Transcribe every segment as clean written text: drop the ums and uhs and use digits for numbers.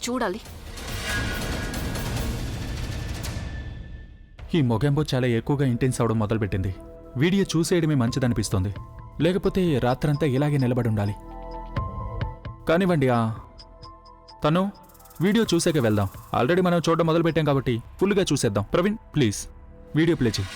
చూడాలి. ఈ మొగెంబో చాలా ఎక్కువగా ఇంటెన్స్ అవడం మొదలుపెట్టింది. వీడియో చూసేయడమే మంచిదనిపిస్తోంది. లేకపోతే రాత్రంతా ఇలాగే నిలబడి ఉండాలి. కానివ్వండి. తను వీడియో చూసాక వెళ్దాం. ఆల్రెడీ మనం చూడడం మొదలుపెట్టాం కాబట్టి ఫుల్గా చూసేద్దాం. ప్రవీణ్ ప్లీజ్ వీడియో ప్లే చేయి.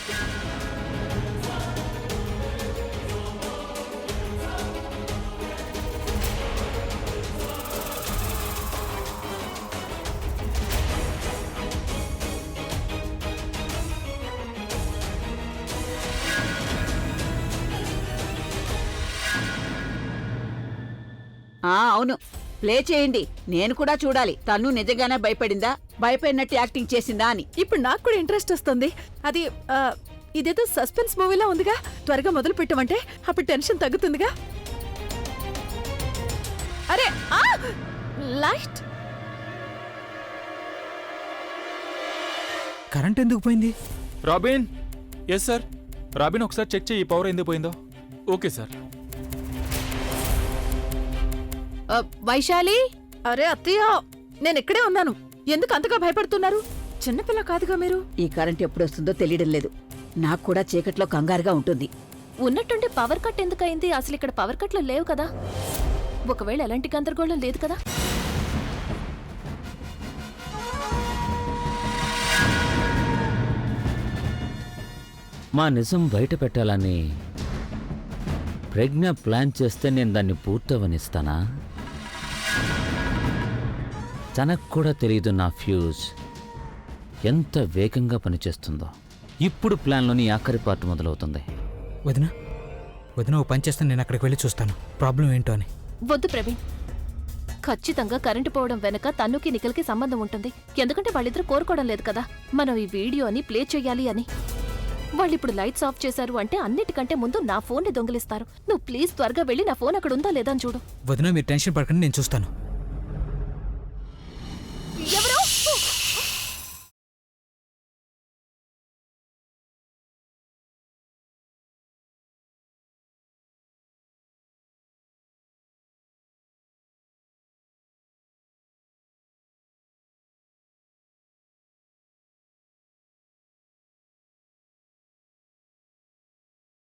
అవును, ప్లే చేయండి. నేను కూడా చూడాలి. తను నిజంగానే భయపడిందా, భయపడినట్టు యాక్టింగ్ చేసిందా అని. ఇప్పుడు నాకు కూడా ఇంట్రెస్ట్ వస్తుంది. అది ఇదేదో సస్పెన్స్ మూవీలా ఉందిగా. త్వరగా మొదలు పెట్టమంటే అప్పుడు టెన్షన్ తగ్గుతుందిగా. అరే లైట్ కరెంట్ ఎందుకు పోయింది? రాబిన్. Yes sir. రాబిన్ ఒకసారి చెక్ చేయి, ఈ పవర్ ఎందుకు పోయిందో. Okay sir. వైశాలి. అరే అత్తయ్య, నేను ఇక్కడే ఉన్నాను. ఎందుకు అంతగా భయపడుతున్నారు? చిన్నపిల్ల కాదుగా మీరు. ఈ కరెంట్ ఎప్పుడు వస్తుందో తెలియడం లేదు. నాకు కూడా చీకట్లో కంగారుగా ఉంటుంది. ఉన్నట్టుండి పవర్ కట్ ఎందుకయింది? అసలు ఇక్కడ పవర్ కట్లు లేవు కదా. ఒకవేళ ఎలాంటి గందరగోళం లేదు కదా. మా నిజం బయట పెట్టాలని ప్రజ్ఞ ప్లాన్ చేస్తే నేను దాన్ని పూర్తవనిస్తానా? తనకు కూడా తెలియదు నా ఫ్యూజ్ ఎంత వేగంగా పనిచేస్తుందో. ఇప్పుడు ప్లాన్లోని ఆఖరి పార్ట్ మొదలవుతుంది. వదినా వదిన ఓ పని చేస్తాను, నేను అక్కడికి వెళ్ళి చూస్తాను ప్రాబ్లం ఏంటో అని. వద్దు ప్రవీణ్. ఖచ్చితంగా కరెంటు పోవడం వెనక తన్నుకి నిఖిల్కి సంబంధం ఉంటుంది. ఎందుకంటే వాళ్ళిద్దరూ కోరుకోవడం లేదు కదా మనం ఈ వీడియోని ప్లే చెయ్యాలి అని. వాళ్ళిప్పుడు లైట్స్ ఆఫ్ చేశారు అంటే అన్నిటికంటే ముందు నా ఫోన్ని దొంగిలిస్తారు. నువ్వు ప్లీజ్ త్వరగా వెళ్ళి నా ఫోన్ అక్కడ ఉందా లేదా అని చూడు. వదిన మీరు టెన్షన్ పడకండి, నేను చూస్తాను.